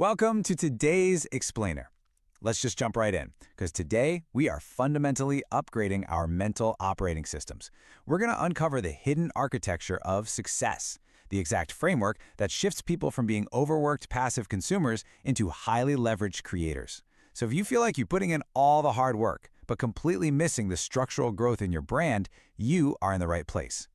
Welcome to today's Explainer. Let's just jump right in, because today we are fundamentally upgrading our mental operating systems. We're going to uncover the hidden architecture of success, the exact framework that shifts people from being overworked passive consumers into highly leveraged creators. So if you feel like you're putting in all the hard work, but completely missing the structural growth in your brand, you are in the right place.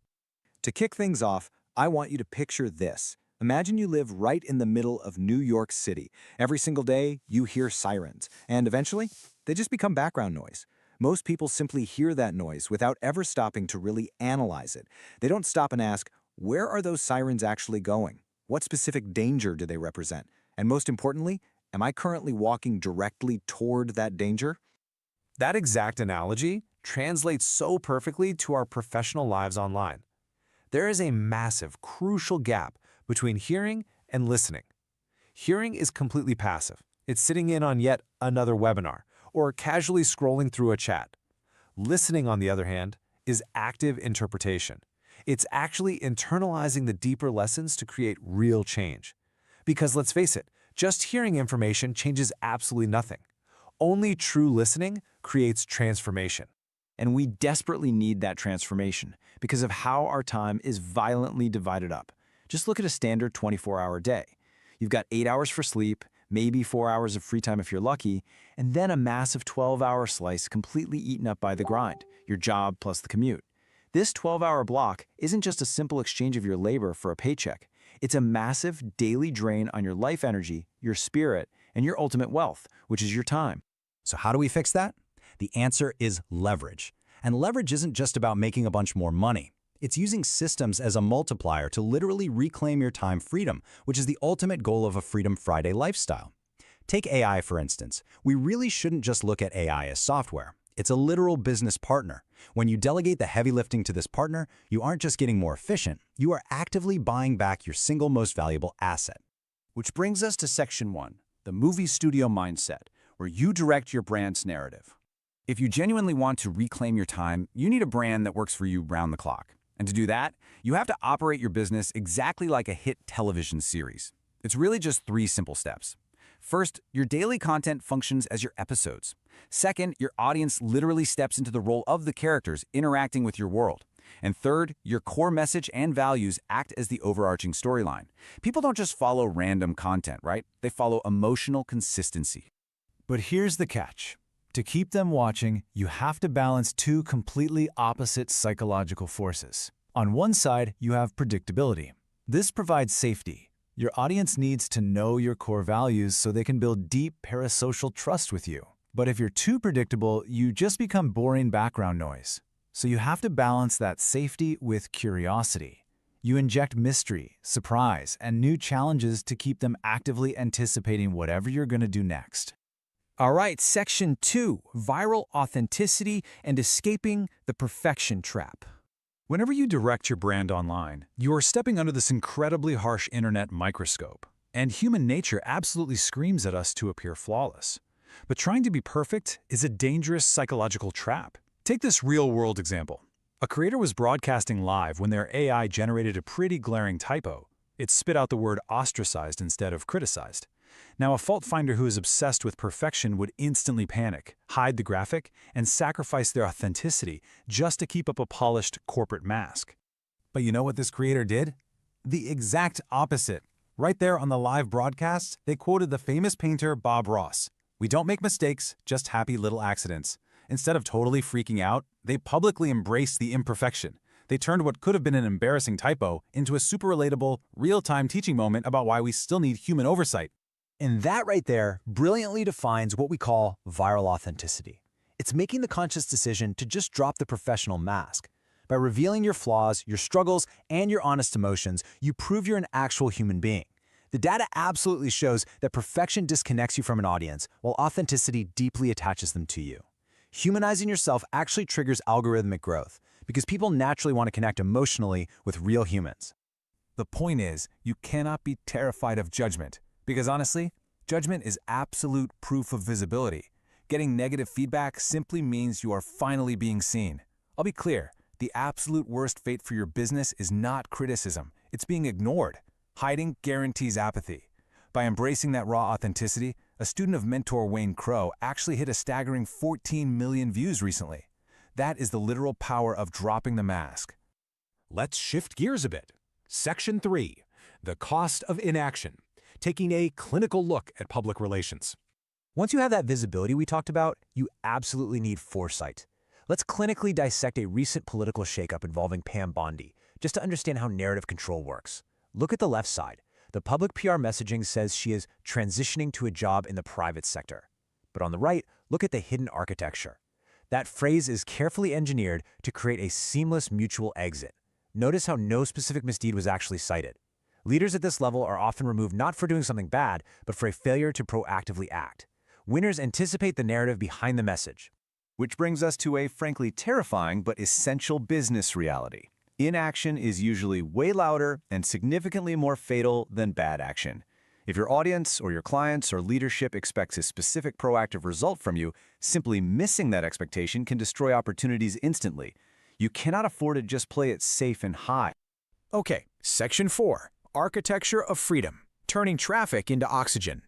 To kick things off, I want you to picture this. Imagine you live right in the middle of New York City. Every single day, you hear sirens, and eventually, they just become background noise. Most people simply hear that noise without ever stopping to really analyze it. They don't stop and ask, where are those sirens actually going? What specific danger do they represent? And most importantly, am I currently walking directly toward that danger? That exact analogy translates so perfectly to our professional lives online. There is a massive, crucial gap between hearing and listening. Hearing is completely passive. It's sitting in on yet another webinar or casually scrolling through a chat. Listening, on the other hand, is active interpretation. It's actually internalizing the deeper lessons to create real change. Because let's face it, just hearing information changes absolutely nothing. Only true listening creates transformation. And we desperately need that transformation because of how our time is violently divided up. Just look at a standard 24-hour day. You've got 8 hours for sleep, maybe 4 hours of free time if you're lucky, and then a massive 12-hour slice completely eaten up by the grind, your job plus the commute. This 12-hour block isn't just a simple exchange of your labor for a paycheck. It's a massive daily drain on your life energy, your spirit, and your ultimate wealth, which is your time. So how do we fix that? The answer is leverage. And leverage isn't just about making a bunch more money. It's using systems as a multiplier to literally reclaim your time freedom, which is the ultimate goal of a Freedom Friday lifestyle. Take AI, for instance. We really shouldn't just look at AI as software. It's a literal business partner. When you delegate the heavy lifting to this partner, you aren't just getting more efficient, you are actively buying back your single most valuable asset. Which brings us to Section 1, the movie studio mindset, where you direct your brand's narrative. If you genuinely want to reclaim your time, you need a brand that works for you round the clock. And to do that, you have to operate your business exactly like a hit television series. It's really just 3 simple steps. First, your daily content functions as your episodes. Second, your audience literally steps into the role of the characters interacting with your world. And third, your core message and values act as the overarching storyline. People don't just follow random content, right? They follow emotional consistency. But here's the catch. To keep them watching, you have to balance 2 completely opposite psychological forces. On one side, you have predictability. This provides safety. Your audience needs to know your core values so they can build deep parasocial trust with you. But if you're too predictable, you just become boring background noise. So you have to balance that safety with curiosity. You inject mystery, surprise, and new challenges to keep them actively anticipating whatever you're going to do next. All right, Section 2, viral authenticity and escaping the perfection trap. Whenever you direct your brand online, you are stepping under this incredibly harsh internet microscope. And human nature absolutely screams at us to appear flawless. But trying to be perfect is a dangerous psychological trap. Take this real-world example. A creator was broadcasting live when their AI generated a pretty glaring typo. It spit out the word ostracized instead of criticized. Now, a fault finder who is obsessed with perfection would instantly panic, hide the graphic, and sacrifice their authenticity just to keep up a polished corporate mask. But you know what this creator did? The exact opposite. Right there on the live broadcast, they quoted the famous painter Bob Ross. "We don't make mistakes, just happy little accidents." Instead of totally freaking out, they publicly embraced the imperfection. They turned what could have been an embarrassing typo into a super relatable, real-time teaching moment about why we still need human oversight. And that right there brilliantly defines what we call viral authenticity. It's making the conscious decision to just drop the professional mask. By revealing your flaws, your struggles, and your honest emotions, you prove you're an actual human being. The data absolutely shows that perfection disconnects you from an audience, while authenticity deeply attaches them to you. Humanizing yourself actually triggers algorithmic growth, because people naturally want to connect emotionally with real humans. The point is, you cannot be terrified of judgment. Because honestly, judgment is absolute proof of visibility. Getting negative feedback simply means you are finally being seen. I'll be clear, the absolute worst fate for your business is not criticism. It's being ignored. Hiding guarantees apathy. By embracing that raw authenticity, a student of mentor Wayne Crow actually hit a staggering 14 million views recently. That is the literal power of dropping the mask. Let's shift gears a bit. Section 3, the cost of inaction, taking a clinical look at public relations. Once you have that visibility we talked about, you absolutely need foresight. Let's clinically dissect a recent political shakeup involving Pam Bondi, just to understand how narrative control works. Look at the left side. The public PR messaging says she is transitioning to a job in the private sector. But on the right, look at the hidden architecture. That phrase is carefully engineered to create a seamless mutual exit. Notice how no specific misdeed was actually cited. Leaders at this level are often removed not for doing something bad, but for a failure to proactively act. Winners anticipate the narrative behind the message. Which brings us to a frankly terrifying but essential business reality. Inaction is usually way louder and significantly more fatal than bad action. If your audience or your clients or leadership expects a specific proactive result from you, simply missing that expectation can destroy opportunities instantly. You cannot afford to just play it safe and high. Okay, Section 4, Architecture of Freedom, turning traffic into oxygen.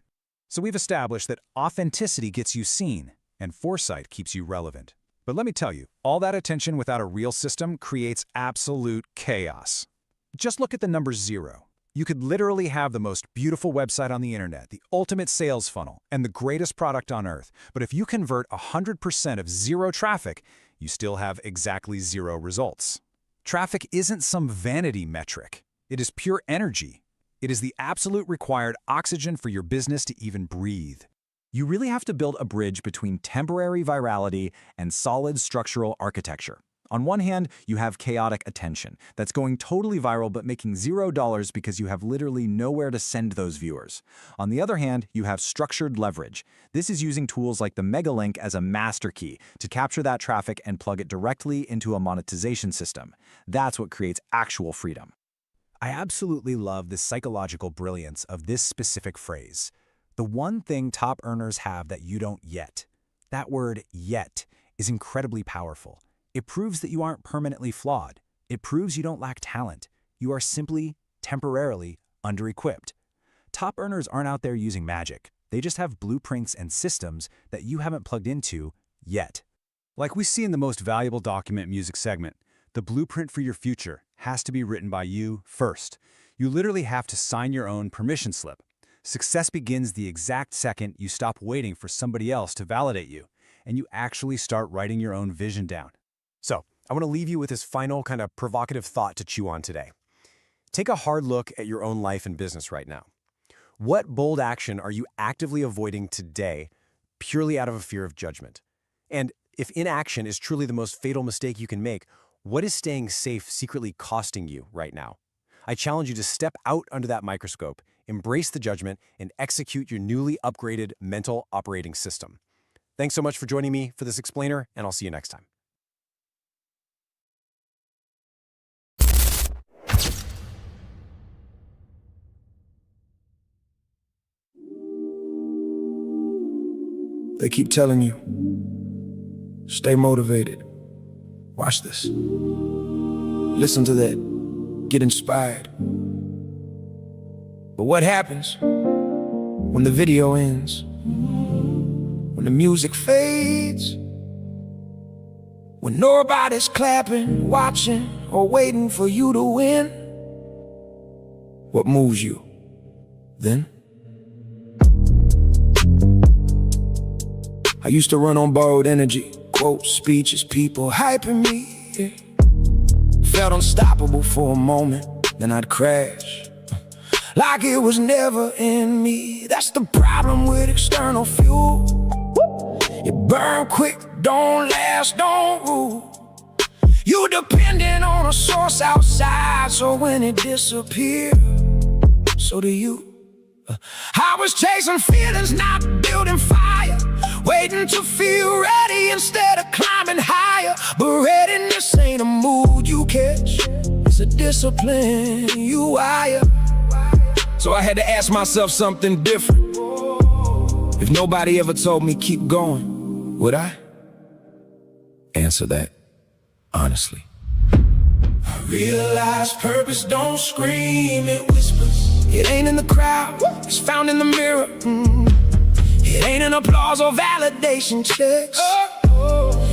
So we've established that authenticity gets you seen, and foresight keeps you relevant. But let me tell you, all that attention without a real system creates absolute chaos. Just look at the number 0. You could literally have the most beautiful website on the internet, the ultimate sales funnel, and the greatest product on earth. But if you convert 100% of 0 traffic, you still have exactly 0 results. Traffic isn't some vanity metric. It is pure energy. It is the absolute required oxygen for your business to even breathe. You really have to build a bridge between temporary virality and solid structural architecture. On one hand, you have chaotic attention that's going totally viral but making $0 because you have literally nowhere to send those viewers. On the other hand, you have structured leverage. This is using tools like the Megalink as a master key to capture that traffic and plug it directly into a monetization system. That's what creates actual freedom. I absolutely love the psychological brilliance of this specific phrase. The one thing top earners have that you don't yet. That word yet is incredibly powerful. It proves that you aren't permanently flawed. It proves you don't lack talent. You are simply, temporarily, under-equipped. Top earners aren't out there using magic. They just have blueprints and systems that you haven't plugged into yet. Like we see in the most valuable document music segment, the blueprint for your future has to be written by you first. You literally have to sign your own permission slip. Success begins the exact second you stop waiting for somebody else to validate you, and you actually start writing your own vision down. So, I want to leave you with this final kind of provocative thought to chew on today. Take a hard look at your own life and business right now. What bold action are you actively avoiding today purely out of a fear of judgment? And if inaction is truly the most fatal mistake you can make, what is staying safe secretly costing you right now? I challenge you to step out under that microscope, embrace the judgment, and execute your newly upgraded mental operating system. Thanks so much for joining me for this explainer, and I'll see you next time. They keep telling you, stay motivated. Watch this. Listen to that. Get inspired. But what happens when the video ends? When the music fades? When nobody's clapping, watching, or waiting for you to win? What moves you then? I used to run on borrowed energy, quotes, speeches, people hyping me. Yeah. Felt unstoppable for a moment, then I'd crash. Like it was never in me. That's the problem with external fuel. It burn quick, don't last, don't rule. You dependent on a source outside, so when it disappears, so do you. I was chasing feelings, not building fire. Waiting to feel ready instead of climbing higher. But readiness ain't a mood you catch, it's a discipline you wire. So I had to ask myself something different. If nobody ever told me keep going, would I answer that honestly? I realize purpose don't scream, it whispers. It ain't in the crowd, it's found in the mirror. It ain't in applause or validation checks.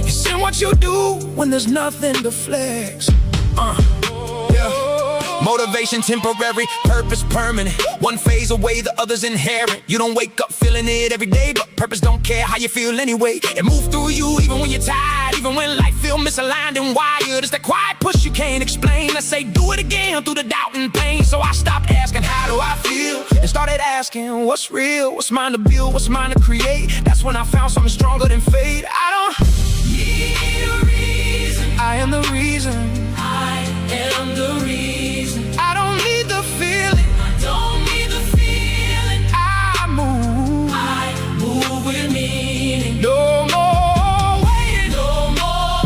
It's in what you do when there's nothing to flex. Motivation temporary, purpose permanent. One phase away, the other's inherent. You don't wake up feeling it every day, but purpose don't care how you feel anyway. It moves through you even when you're tired, even when life feel misaligned and wired. It's that quiet push you can't explain. Let's say do it again through the doubt and pain. So I stopped asking how do I feel and started asking what's real, what's mine to build, what's mine to create. That's when I found something stronger than fate. I don't need a reason. I am the reason. I am the reason. I don't need the feeling. I don't need the feeling. I move with meaning. No more waiting. No more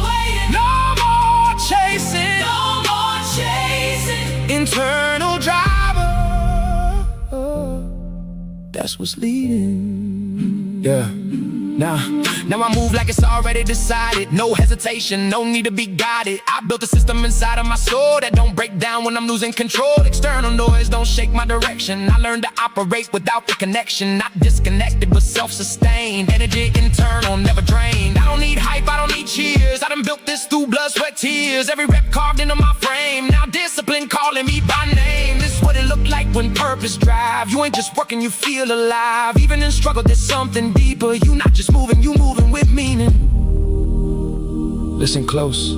waiting. No more chasing. No more chasing. Internal driver. That's what's leading. Yeah. Now I move like it's already decided. No hesitation, no need to be guided. I built a system inside of my soul that don't break down when I'm losing control. External noise don't shake my direction. I learned to operate without the connection. Not disconnected but self-sustained. Energy internal, never drained. I don't need hype, I don't need cheers. I done built this through blood, sweat, tears. Every rep carved into my frame. Now discipline calling me by name. This is what it looked like when purpose drive. You ain't just working, you feel alive. Even in struggle there's something deeper. You not just moving, you moving with meaning. Listen close.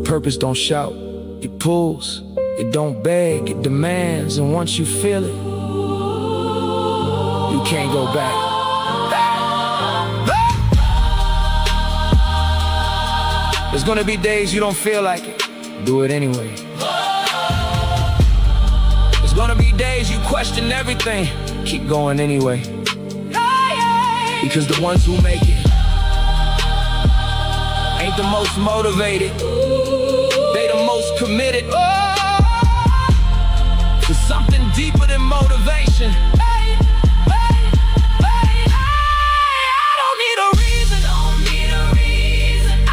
Purpose don't shout, it pulls. It don't beg, it demands. And once you feel it, you can't go back. There's gonna be days you don't feel like it. Do it anyway. There's gonna be days you question everything. Keep going anyway. Because the ones who make it ain't the most motivated. They the most committed to something deeper than motivation. I don't need a reason. Don't need a reason. I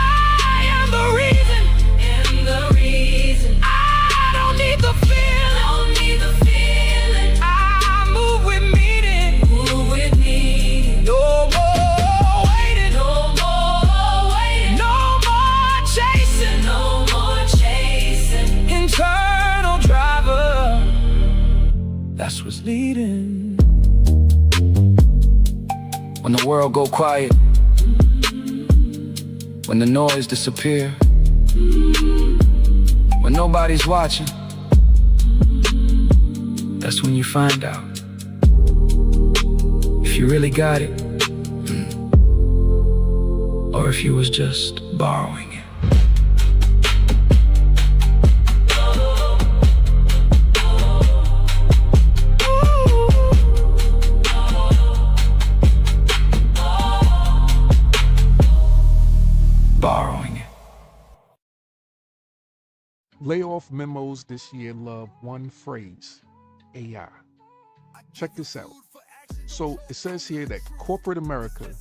am the reason. Am the reason. I don't need the feeling. Don't need the feeling. I move with meaning. Move with meaning. No more waiting. No more waiting. No more chasing. No more chasing. Internal driver. That's what's leading. When the world go quiet, when the noise disappear, when nobody's watching, that's when you find out if you really got it, or if you was just borrowing it. Borrowing it. Layoff memos this year love one phrase: AI. Check this out. So it says here that corporate America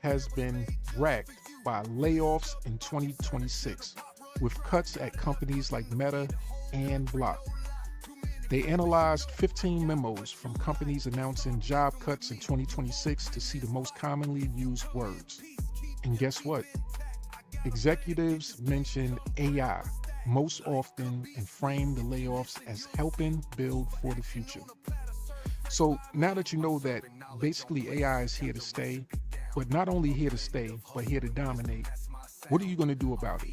has been racked by layoffs in 2026, with cuts at companies like Meta and Block. They analyzed 15 memos from companies announcing job cuts in 2026 to see the most commonly used words. And guess what? Executives mentioned AI most often and framed the layoffs as helping build for the future. So now that you know that basically AI is here to stay, but not only here to stay, but here to dominate, what are you going to do about it?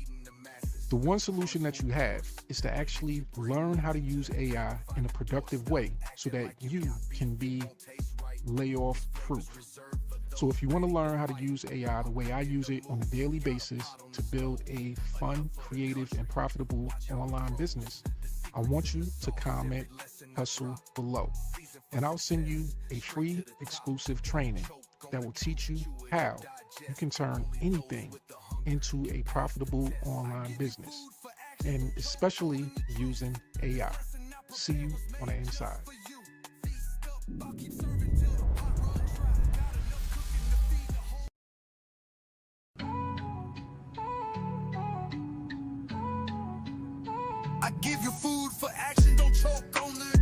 The one solution that you have is to actually learn how to use AI in a productive way so that you can be layoff proof. So if you want to learn how to use AI the way I use it on a daily basis to build a fun, creative, and profitable online business, I want you to comment hustle below. And I'll send you a free exclusive training that will teach you how you can turn anything into a profitable online business, and especially using AI. See you on the inside. I give you food for action, don't choke on the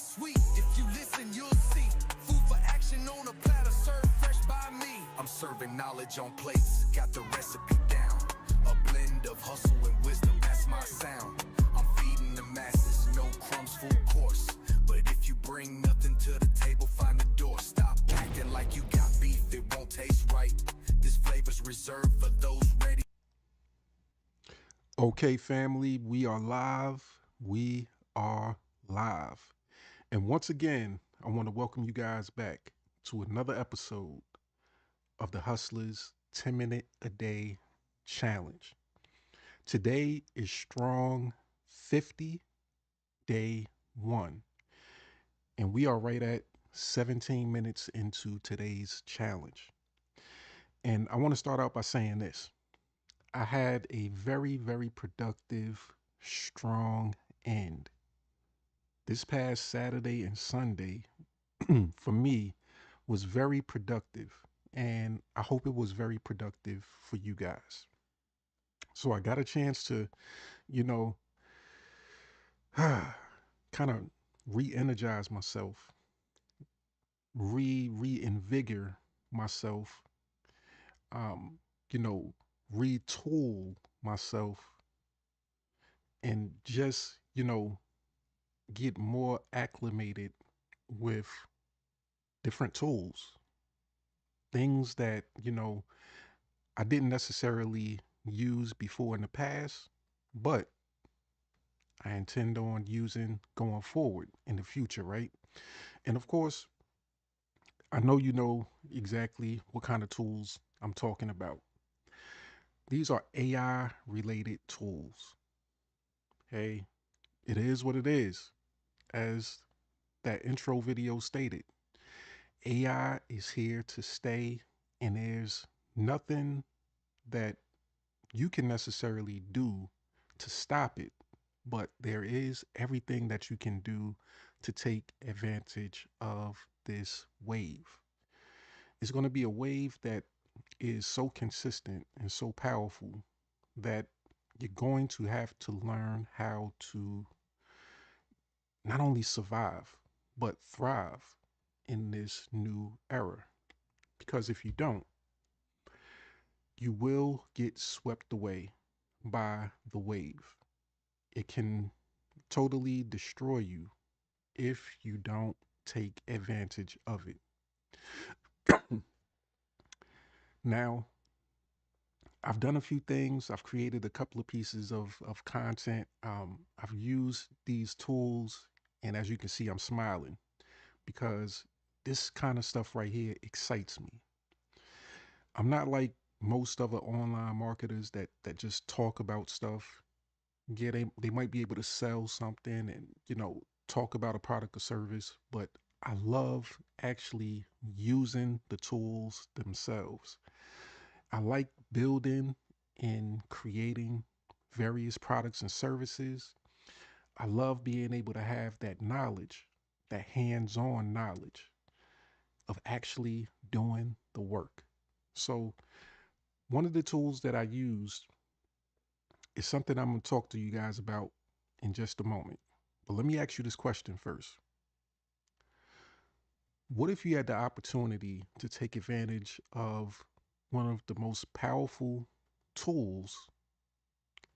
sweet. If you listen, you'll see. Food for action on a platter, served fresh by me. I'm serving knowledge on plates, got the recipe down. A blend of hustle and wisdom, that's my sound. I'm feeding the masses, no crumbs, full course. But if you bring nothing to the table, find the door. Stop acting like you got beef, it won't taste right. This flavor's reserved for those ready. Okay, family, we are live. We are live. And once again, I want to welcome you guys back to another episode of the Hustlers 10-Minute a Day Challenge. Today is strong 50 day one. And we are right at 17 minutes into today's challenge. And I want to start out by saying this. I had a very, very productive, strong end. This past Saturday and Sunday, for me, was very productive. And I hope it was very productive for you guys. So I got a chance to, you know, kind of re-energize myself, reinvigorate myself, um, you know, retool myself, and just, get more acclimated with different tools, things that, I didn't necessarily use before in the past, but I intend on using going forward in the future, right? And of course, I know you know exactly what kind of tools I'm talking about. These are AI related tools. Hey, it is what it is. As that intro video stated, AI is here to stay, and there's nothing that you can necessarily do to stop it, but there is everything that you can do to take advantage of this wave. It's going to be a wave that is so consistent and so powerful that you're going to have to learn how to not only survive, but thrive in this new era. Because if you don't, you will get swept away by the wave. It can totally destroy you if you don't take advantage of it. Now, I've done a few things. I've created a couple of pieces of content. I've used these tools, and as you can see, I'm smiling because this kind of stuff right here excites me. I'm not like most other online marketers that just talk about stuff. Yeah, they might be able to sell something and, talk about a product or service, but I love actually using the tools themselves. I like building and creating various products and services. I love being able to have that knowledge, that hands-on knowledge of actually doing the work. So one of the tools that I used is something I'm going to talk to you guys about in just a moment. But let me ask you this question first. What if you had the opportunity to take advantage of one of the most powerful tools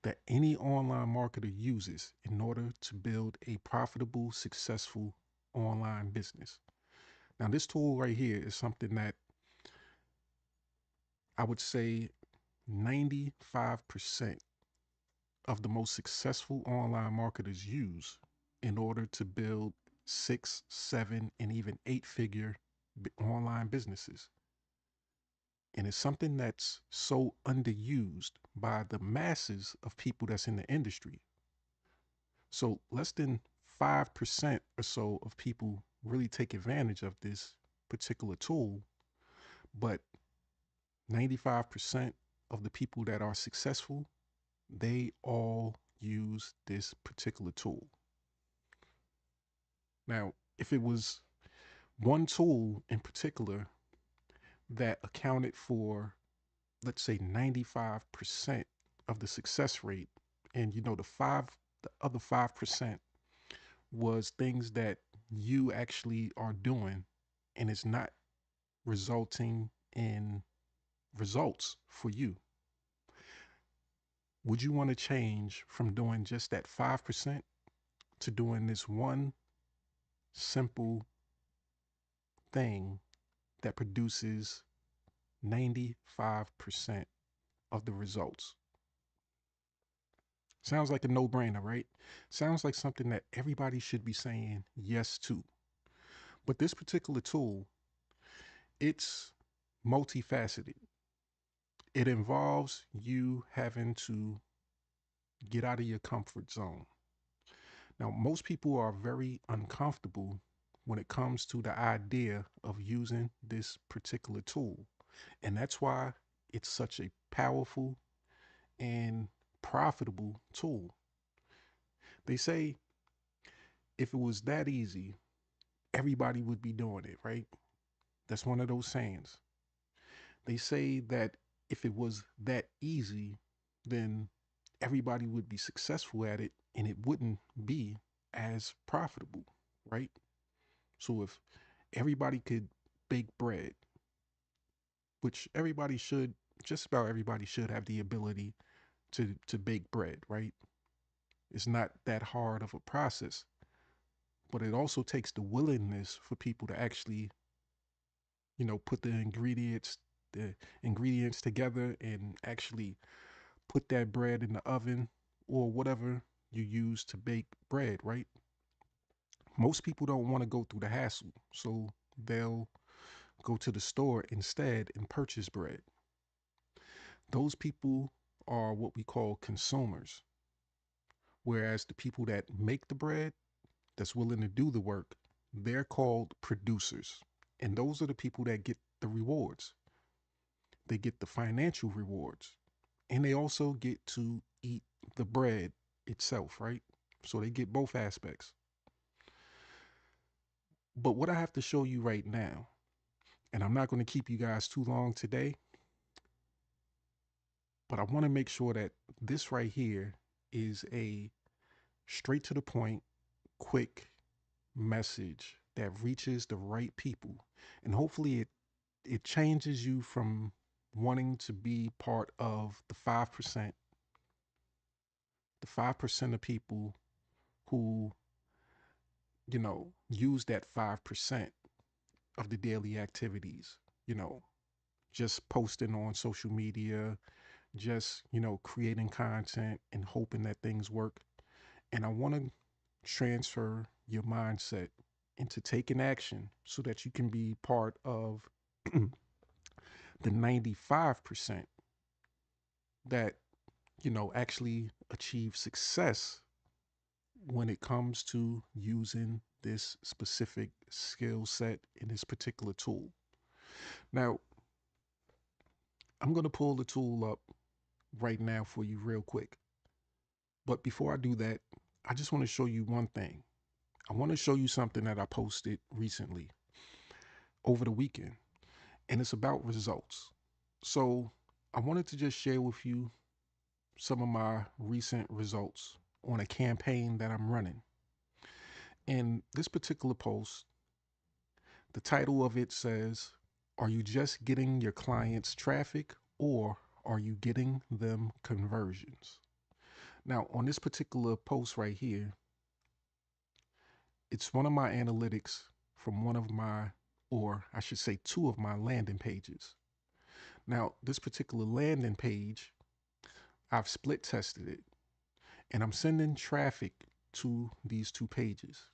that any online marketer uses in order to build a profitable, successful online business? Now, this tool right here is something that I would say 95% of the most successful online marketers use in order to build 6, 7, and even 8-figure online businesses. And it's something that's so underused by the masses of people that's in the industry. So less than 5% or so of people really take advantage of this particular tool, but 95% of the people that are successful, they all use this particular tool. Now, if it was one tool in particular that accounted for, let's say, 95% of the success rate, and the other 5% was things that you actually are doing and it's not resulting in results for you? Would you want to change from doing just that 5% to doing this one simple thing that produces 95% of the results? Sounds like a no-brainer, right? Sounds like something that everybody should be saying yes to. But this particular tool, it's multifaceted. It involves you having to get out of your comfort zone. Now, most people are very uncomfortable when it comes to the idea of using this particular tool. And that's why it's such a powerful and profitable tool. They say if it was that easy, everybody would be doing it, right? That's one of those sayings. They say that if it was that easy, then everybody would be successful at it and it wouldn't be as profitable, right? So if everybody could bake bread, which everybody should, just about everybody should have the ability to bake bread, right? It's not that hard of a process, but it also takes the willingness for people to actually, put the ingredients together and actually put that bread in the oven or whatever you use to bake bread, right? Most people don't want to go through the hassle, so they'll go to the store instead and purchase bread. Those people are what we call consumers, whereas the people that make the bread, that's willing to do the work, they're called producers. And those are the people that get the rewards. They get the financial rewards, and they also get to eat the bread itself, right? So they get both aspects. But what I have to show you right now, and I'm not going to keep you guys too long today, but I want to make sure that this right here is a straight to the point, quick message that reaches the right people. And hopefully it changes you from wanting to be part of the 5% of people who, use that 5% of the daily activities, you know, just posting on social media, just, creating content and hoping that things work. And I want to transfer your mindset into taking action so that you can be part of the 95% that, actually achieve success when it comes to using this specific skill set in this particular tool. Now, I'm going to pull the tool up right now for you real quick. But before I do that, I just want to show you one thing. I want to show you something that I posted recently over the weekend, and it's about results. So I wanted to just share with you some of my recent results on a campaign that I'm running. In this particular post, the title of it says, "Are you just getting your clients traffic or are you getting them conversions?" Now, on this particular post right here, it's one of my analytics from one of my, or I should say, two of my landing pages. Now, this particular landing page, I've split tested it and I'm sending traffic to these two pages.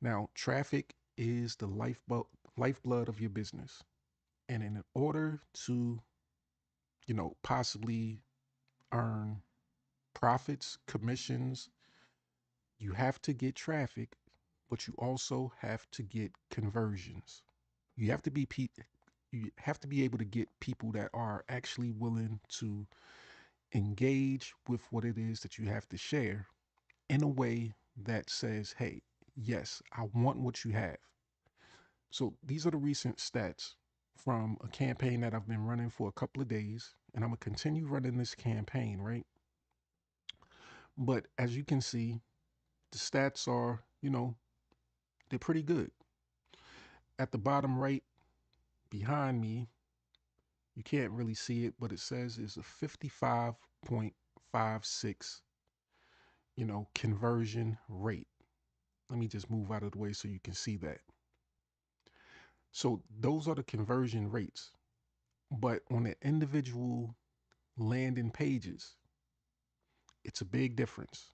Now, traffic is the lifeblood of your business. And in order to, possibly earn profits, commissions, you have to get traffic, but you also have to get conversions. You have to be you have to be able to get people that are actually willing to engage with what it is that you have to share in a way that says, "Hey, yes, I want what you have." So these are the recent stats from a campaign that I've been running for a couple of days, and I'm gonna continue running this campaign, right? But as you can see, the stats are, They're pretty good. At the bottom right behind me, you can't really see it, but it says it's a 55.56, conversion rate. Let me just move out of the way so you can see that. So those are the conversion rates. But on the individual landing pages, it's a big difference.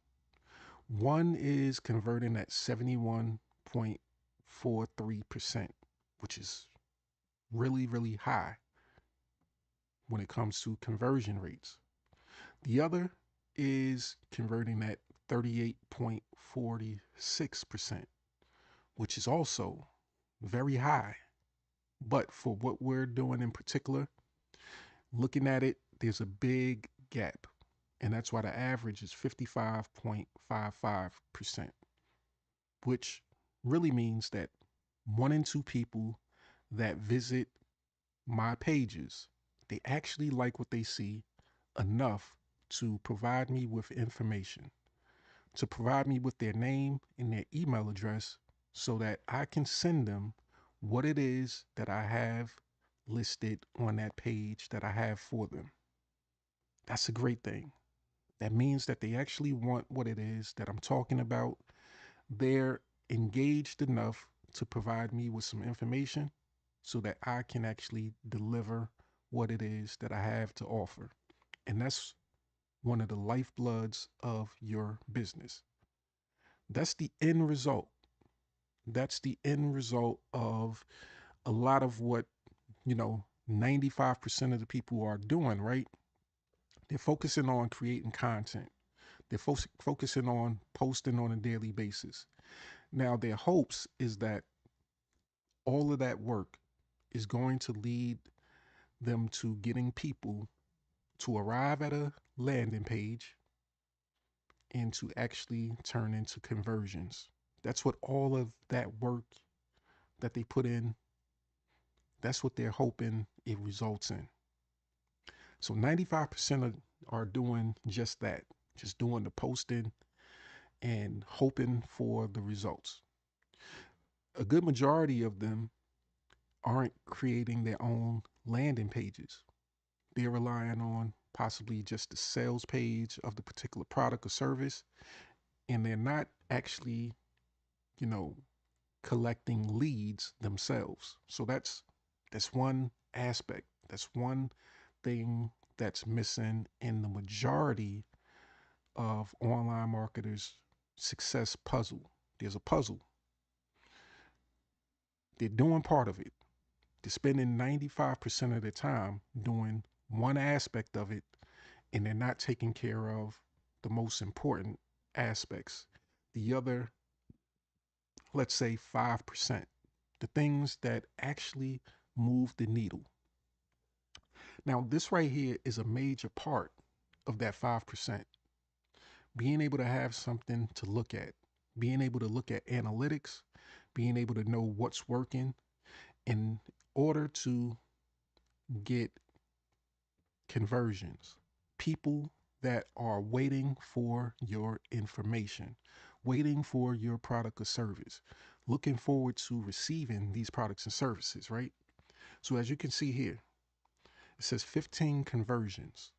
One is converting at 71.43%, which is really, really high when it comes to conversion rates. The other is converting at 38.46%, which is also very high. But for what we're doing in particular, looking at it, there's a big gap. And that's why the average is 55.55%, which really means that 1 in 2 people that visit my pages, they actually like what they see enough to provide me with information, to provide me with their name and their email address so that I can send them what it is that I have listed on that page that I have for them. That's a great thing. That means that they actually want what it is that I'm talking about. They're engaged enough to provide me with some information so that I can actually deliver what it is that I have to offer. And that's one of the lifebloods of your business. That's the end result. That's the end result of a lot of what, 95% of the people are doing, right? They're focusing on creating content. They're focusing on posting on a daily basis. Now, their hopes is that all of that work is going to lead them to getting people to arrive at a landing page and to actually turn into conversions. That's what all of that work that they put in, that's what they're hoping it results in. So 95% are doing just that, just doing the posting and hoping for the results. A good majority of them aren't creating their own landing pages. They're relying on possibly just the sales page of the particular product or service, and they're not actually, you know, collecting leads themselves. So that's one aspect. That's one thing that's missing in the majority of online marketers' success puzzle. There's a puzzle. They're doing part of it. They're spending 95% of their time doing one aspect of it, and they're not taking care of the most important aspects. The other, let's say 5%, the things that actually move the needle. Now, this right here is a major part of that 5%. Being able to have something to look at, being able to look at analytics, being able to know what's working in order to get conversions, people that are waiting for your information, waiting for your product or service, looking forward to receiving these products and services, right? So as you can see here, it says 15 conversions.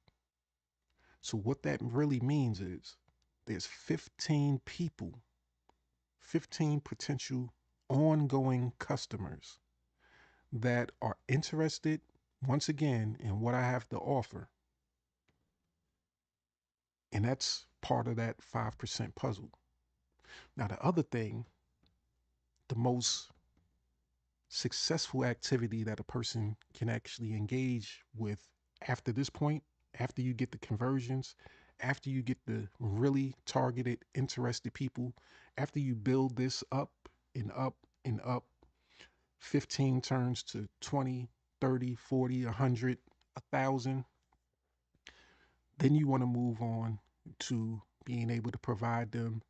So what that really means is there's 15 people, 15 potential ongoing customers that are interested, once again, in what I have to offer. And that's part of that 5% puzzle. Now, the other thing, the most successful activity that a person can actually engage with after this point, after you get the conversions, after you get the really targeted, interested people, after you build this up and up and up, 15 turns to 20, 30, 40, 100, 1,000, then you want to move on to being able to provide them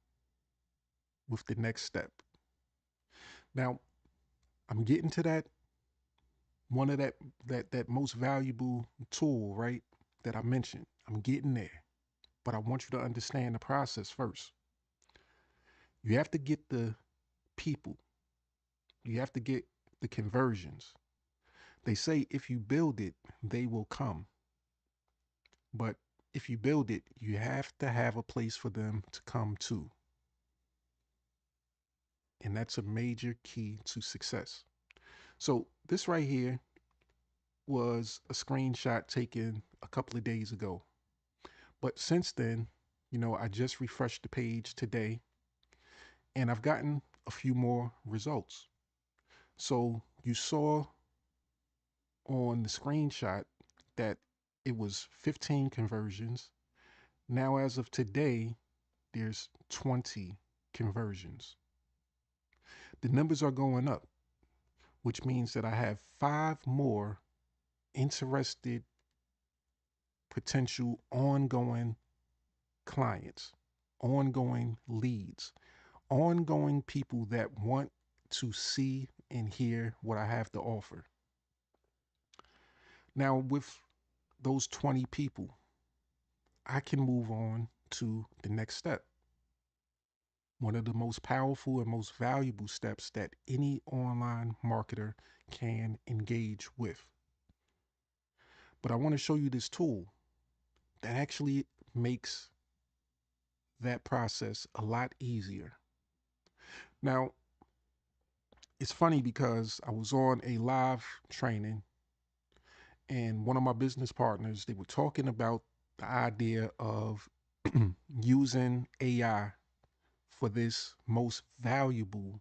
with the next step. Now, I'm getting to that one of that most valuable tool, right? That I mentioned. I'm getting there. But I want you to understand the process first. You have to get the people, You have to get the conversions. They say if you build it, they will come. But if you build it, you have to have a place for them to come to. And that's a major key to success. So this right here was a screenshot taken a couple of days ago. But since then, I just refreshed the page today and I've gotten a few more results. So you saw on the screenshot that it was 15 conversions. Now, as of today, there's 20 conversions. The numbers are going up, which means that I have 5 more interested potential ongoing clients, ongoing leads, ongoing people that want to see and hear what I have to offer. Now, with those 20 people, I can move on to the next step. One of the most powerful and most valuable steps that any online marketer can engage with. But I want to show you this tool that actually makes that process a lot easier. Now, it's funny because I was on a live training and one of my business partners, they were talking about the idea of using AI for this most valuable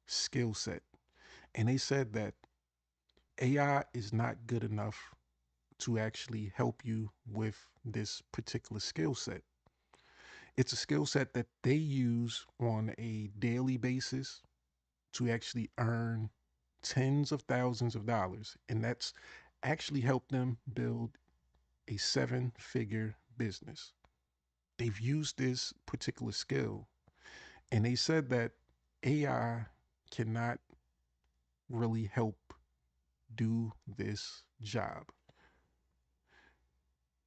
skill set. And they said that AI is not good enough to actually help you with this particular skill set. It's a skill set that they use on a daily basis to actually earn tens of thousands of dollars. And that's actually helped them build a 7-figure business. They've used this particular skill and they said that AI cannot really help do this job.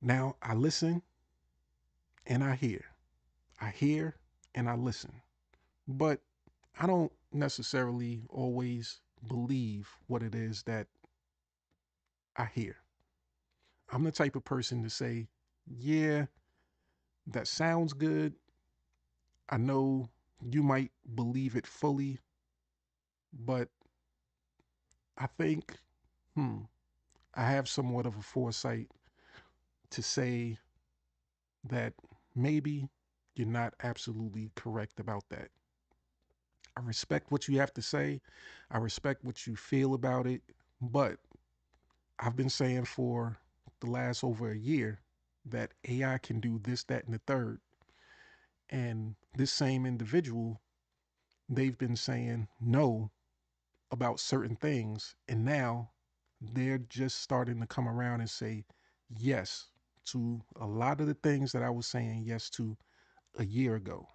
Now I listen and I hear. I hear and I listen. But I don't necessarily always believe what it is that I hear. I'm the type of person to say, yeah, that sounds good. I know you might believe it fully, but I think, I have somewhat of a foresight to say that maybe you're not absolutely correct about that. I respect what you have to say. I respect what you feel about it, but I've been saying for the last over a year that AI can do this, that, and the third. And this same individual, they've been saying no about certain things. And now they're just starting to come around and say yes to a lot of the things that I was saying yes to a year ago.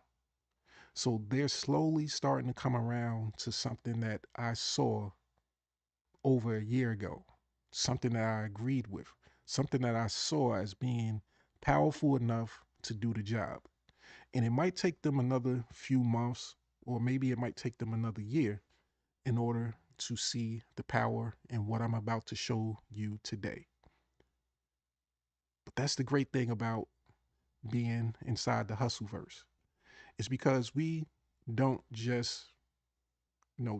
So they're slowly starting to come around to something that I saw over a year ago, something that I agreed with, something that I saw as being powerful enough to do the job. And it might take them another few months, or maybe it might take them another year in order to see the power in what I'm about to show you today. But that's the great thing about being inside the hustleverse. It's because we don't just,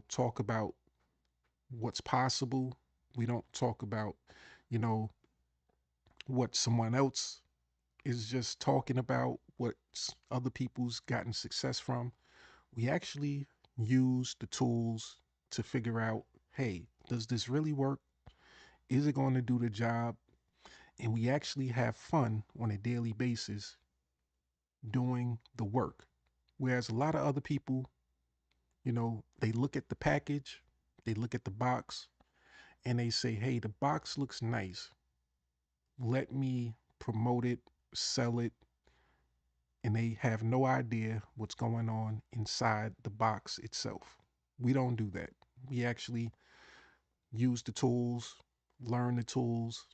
talk about what's possible. We don't talk about, you know, what someone else is just talking about, what other people's gotten success from. We actually use the tools to figure out, hey, does this really work? Is it going to do the job? And we actually have fun on a daily basis doing the work. Whereas a lot of other people, they look at the package, they look at the box, and they say, hey, the box looks nice. Let me promote it, sell it. And they have no idea what's going on inside the box itself. We don't do that. We actually use the tools, learn the tools,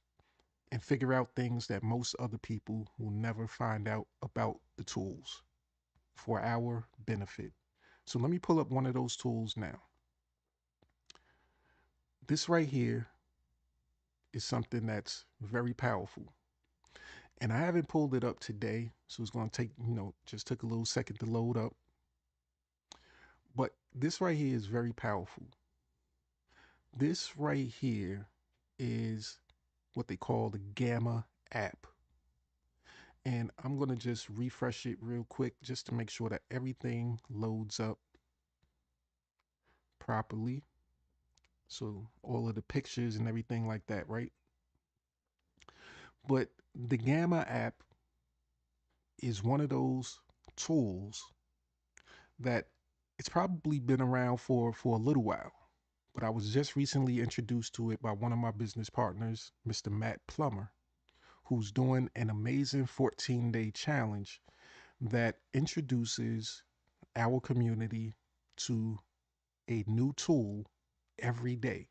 and figure out things that most other people will never find out about the tools for our benefit. So let me pull up one of those tools now. This right here is something that's very powerful. And I haven't pulled it up today, so it's going to take, just took a little second to load up. But this right here is very powerful. This right here is what they call the Gamma app. And I'm going to just refresh it real quick just to make sure that everything loads up properly. So all of the pictures and everything like that, right? But the Gamma app is one of those tools that it's probably been around for a little while. But I was just recently introduced to it by one of my business partners, Mr. Matt Plummer, who's doing an amazing 14-day challenge that introduces our community to a new tool every day.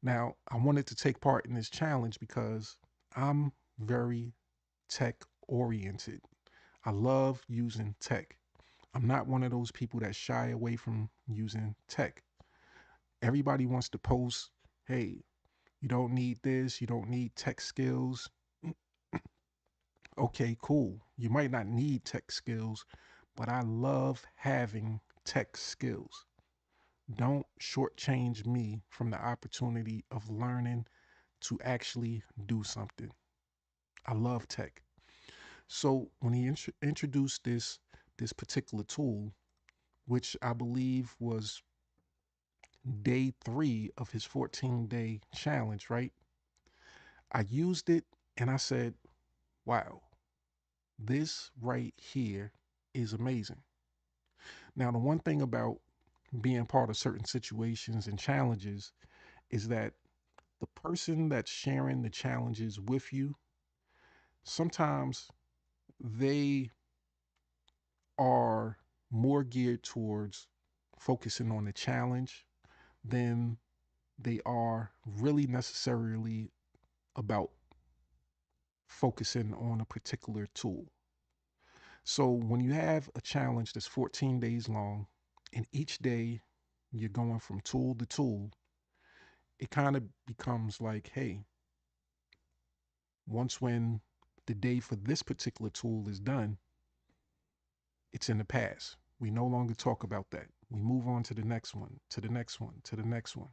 Now, I wanted to take part in this challenge because I'm very tech oriented. I love using tech. I'm not one of those people that shy away from using tech. Everybody wants to post, hey, you don't need this, you don't need tech skills. Okay, cool. You might not need tech skills, but I love having tech skills. Don't shortchange me from the opportunity of learning to actually do something. I love tech. So when he introduced this particular tool, which I believe was day 3 of his 14-day challenge, right? I used it and I said, wow, this right here is amazing. Now, the one thing about being part of certain situations and challenges is that the person that's sharing the challenges with you, sometimes they are more geared towards focusing on the challenge than they are really necessarily about focusing on a particular tool. So when you have a challenge that's 14 days long and each day you're going from tool to tool, it kind of becomes like, hey, once when the day for this particular tool is done, it's in the past. We no longer talk about that. We move on to the next one, to the next one, to the next one.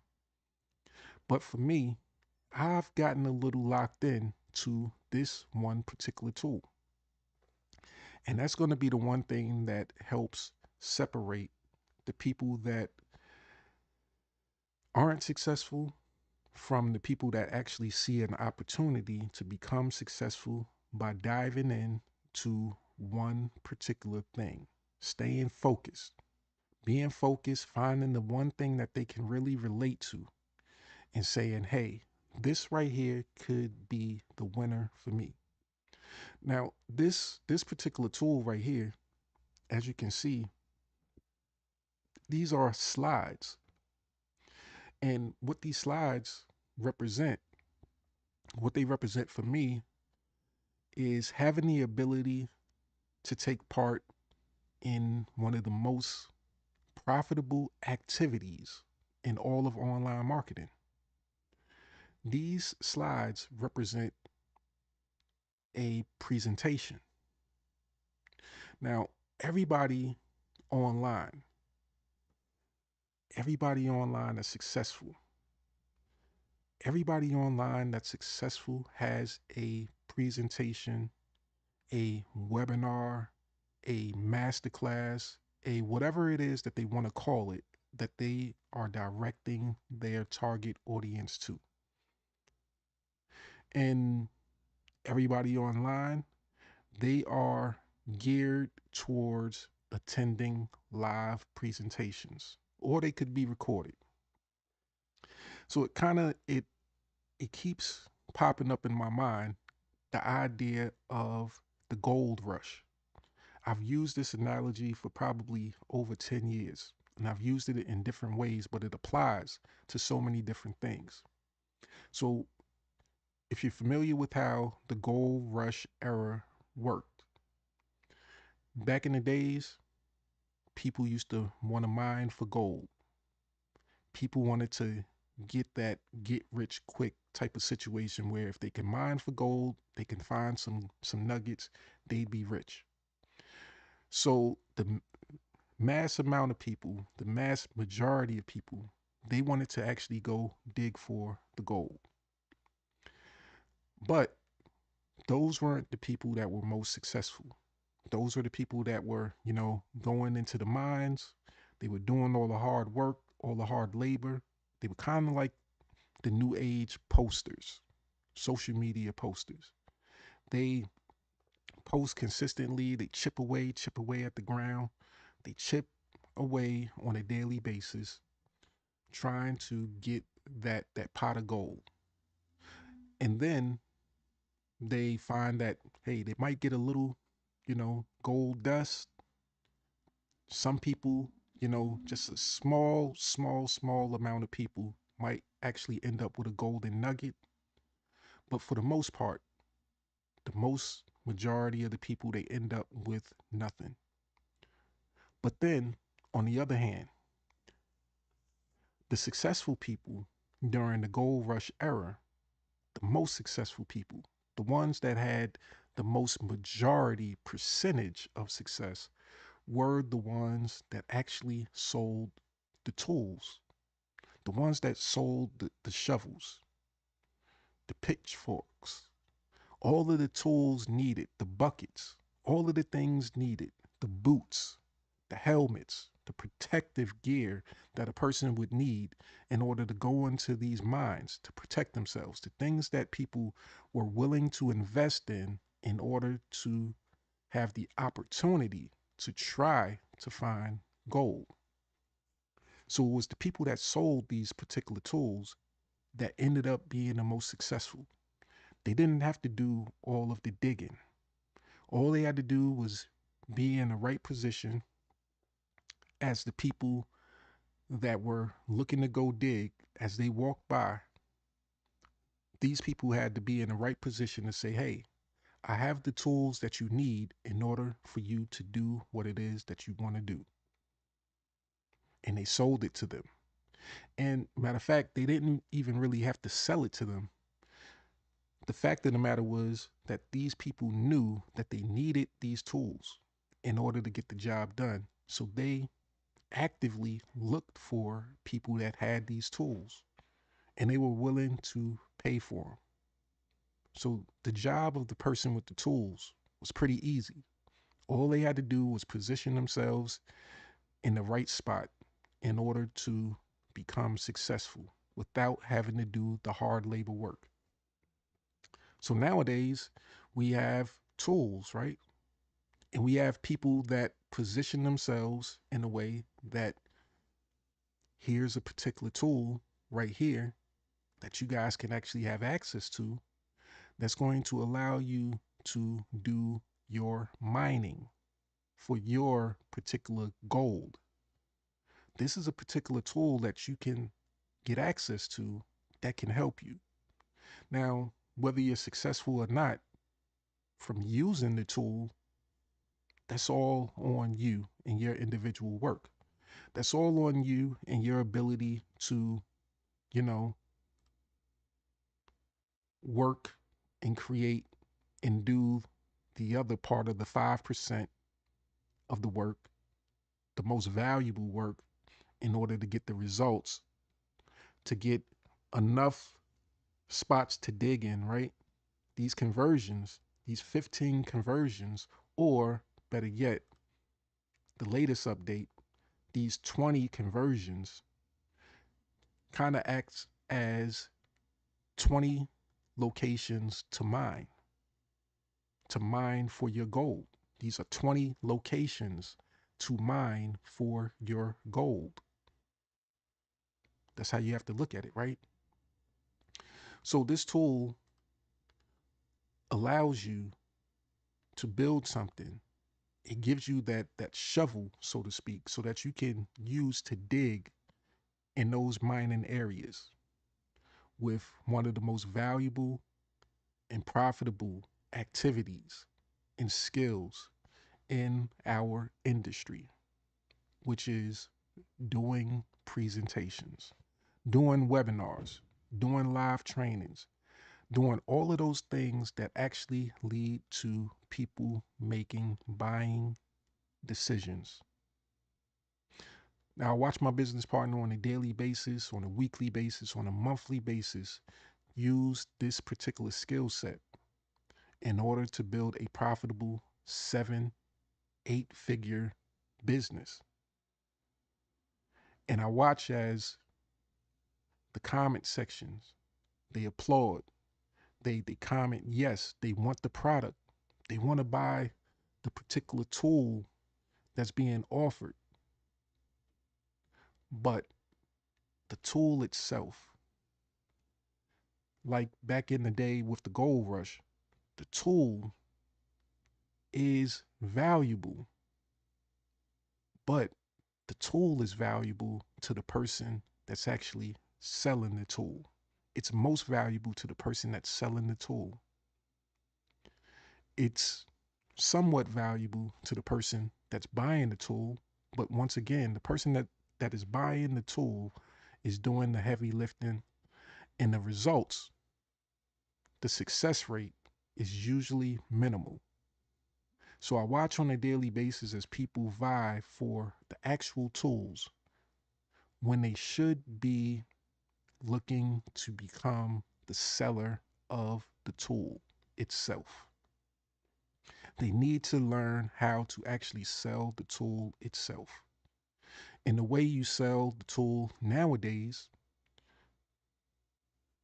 But for me, I've gotten a little locked in to this one particular tool. And that's going to be the one thing that helps separate the people that aren't successful from the people that actually see an opportunity to become successful by diving in to one particular thing, staying focused, being focused, finding the one thing that they can really relate to and saying, hey, this right here could be the winner for me. Now, this particular tool right here, as you can see, these are slides. And what these slides represent, what they represent for me is having the ability to take part in one of the most profitable activities in all of online marketing. These slides represent a presentation. Now, everybody online, everybody online that's successful, everybody online that's successful has a presentation, a webinar, a masterclass, a whatever it is that they want to call it, that they are directing their target audience to. And everybody online, they are geared towards attending live presentations, or they could be recorded. So it keeps popping up in my mind, the idea of the gold rush. I've used this analogy for probably over 10 years, and I've used it in different ways, but it applies to so many different things. So if you're familiar with how the gold rush era worked, back in the days, people used to want to mine for gold. People wanted to get that get rich quick type of situation where if they can mine for gold, they can find some nuggets, they'd be rich. So the mass amount of people, the mass majority of people, they wanted to actually go dig for the gold. But those weren't the people that were most successful. Those were the people that were, going into the mines. They were doing all the hard work, all the hard labor. They were kind of like the new age posters, social media posters. They post consistently, they chip away at the ground. They chip away on a daily basis, trying to get that pot of gold. And then they find that, hey, they might get a little, gold dust. Some people, just a small amount of people might actually end up with a golden nugget. But for the most part, the most majority of the people, they end up with nothing. But then, on the other hand, the successful people during the gold rush era, the most successful people, the ones that had the most majority percentage of success, were the ones that actually sold the tools, the ones that sold the shovels, the pitchforks, all of the tools needed, the buckets, all of the things needed, the boots, the helmets, the protective gear that a person would need in order to go into these mines to protect themselves, the things that people were willing to invest in order to have the opportunity to try to find gold. So it was the people that sold these particular tools that ended up being the most successful. They didn't have to do all of the digging. All they had to do was be in the right position as the people that were looking to go dig, as they walked by. These people had to be in the right position to say, hey, I have the tools that you need in order for you to do what it is that you want to do. And they sold it to them. And matter of fact, they didn't even really have to sell it to them. The fact of the matter was that these people knew that they needed these tools in order to get the job done. So they actively looked for people that had these tools and they were willing to pay for them. So the job of the person with the tools was pretty easy. All they had to do was position themselves in the right spot in order to become successful without having to do the hard labor work. So nowadays we have tools, right? And we have people that position themselves in a way that here's a particular tool right here that you guys can actually have access to that's going to allow you to do your mining for your particular gold. This is a particular tool that you can get access to that can help you. Now, whether you're successful or not from using the tool, that's all on you and your individual work. That's all on you and your ability to, you know, work and create and do the other part of the 5% of the work, the most valuable work, in order to get the results, to get enough spots to dig in, right? These conversions, these 15 conversions, or better yet, the latest update, these 20 conversions kind of acts as 20 locations to mine for your gold. These are 20 locations to mine for your gold. That's how you have to look at it, right? So this tool allows you to build something. It gives you that shovel, so to speak, so that you can use to dig in those mining areas with one of the most valuable and profitable activities and skills in our industry, which is doing presentations, doing webinars, doing live trainings, doing all of those things that actually lead to people making buying decisions. Now, I watch my business partner on a daily basis, on a weekly basis, on a monthly basis use this particular skill set in order to build a profitable 7, 8 figure business. And I watch as the comment sections, they applaud, they comment, yes, they want the product, they want to buy the particular tool that's being offered. But the tool itself, like back in the day with the gold rush, the tool is valuable, but the tool is valuable to the person that's actually selling the tool. It's most valuable to the person that's selling the tool. It's somewhat valuable to the person that's buying the tool, but once again, the person that is buying the tool is doing the heavy lifting, and the results, the success rate is usually minimal. So I watch on a daily basis as people vie for the actual tools when they should be looking to become the seller of the tool itself. They need to learn how to actually sell the tool itself. And the way you sell the tool nowadays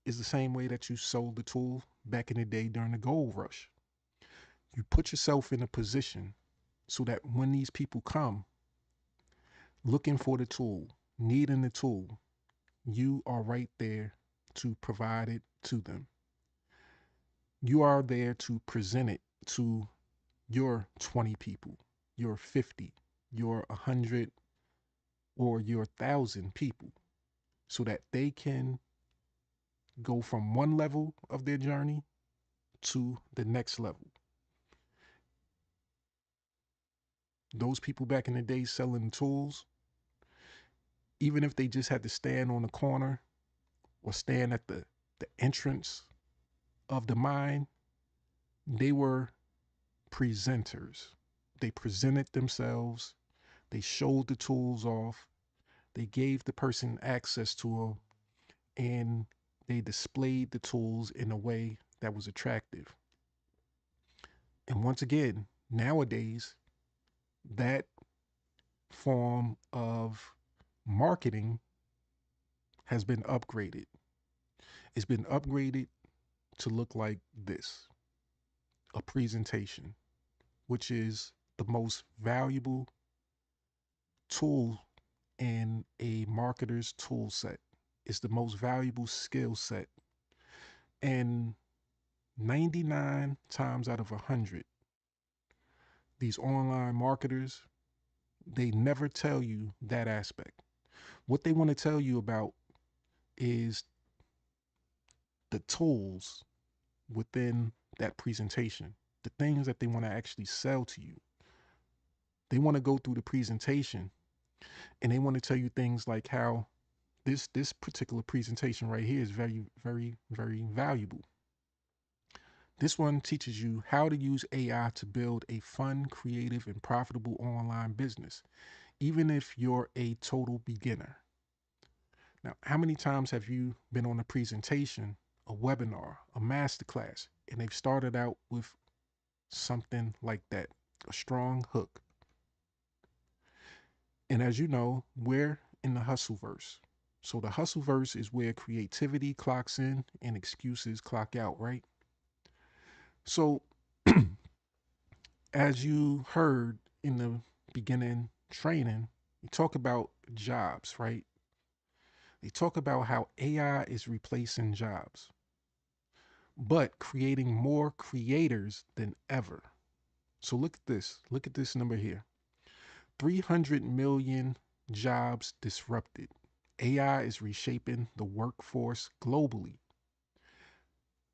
is the same way that you sold the tool back in the day during the gold rush. You put yourself in a position so that when these people come looking for the tool, needing the tool, you are right there to provide it to them. You are there to present it to your 20 people, your 50, your 100, or your 1,000 people so that they can go from one level of their journey to the next level. Those people back in the day selling tools, even if they just had to stand on the corner or stand at the entrance of the mine, they were presenters. They presented themselves, they showed the tools off, they gave the person access to them, and they displayed the tools in a way that was attractive. And once again, nowadays, that form of marketing has been upgraded. It's been upgraded to look like this: a presentation, which is the most valuable tool in a marketer's tool set. It's the most valuable skill set. And 99 times out of 100, these online marketers, they never tell you that aspect. What they want to tell you about is the tools within that presentation, the things that they want to actually sell to you. They want to go through the presentation and they want to tell you things like how this particular presentation right here is very, very, very valuable. This one teaches you how to use AI to build a fun, creative, and profitable online business, even if you're a total beginner. Now, how many times have you been on a presentation, a webinar, a masterclass, and they've started out with something like that, a strong hook? And as you know, we're in the hustleverse. So the hustleverse is where creativity clocks in and excuses clock out, right? So as you heard in the beginning training, you talk about jobs, right? They talk about how AI is replacing jobs, but creating more creators than ever. So look at this. Look at this number here. 300 million jobs disrupted. AI is reshaping the workforce globally.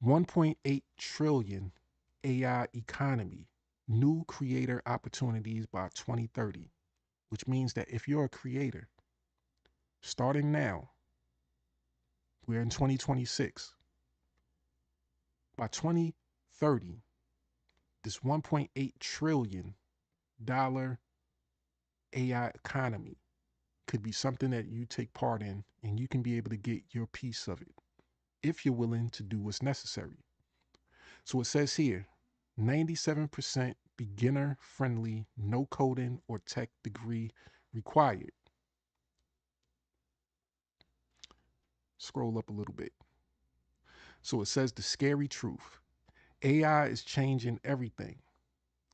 1.8 trillion AI economy. New creator opportunities by 2030, which means that if you're a creator, starting now, We're in 2026. By 2030, this $1.8 trillion AI economy could be something that you take part in, and you can be able to get your piece of it if you're willing to do what's necessary. So it says here 97% beginner friendly, no coding or tech degree required. Scroll up a little bit. So it says the scary truth: AI is changing everything.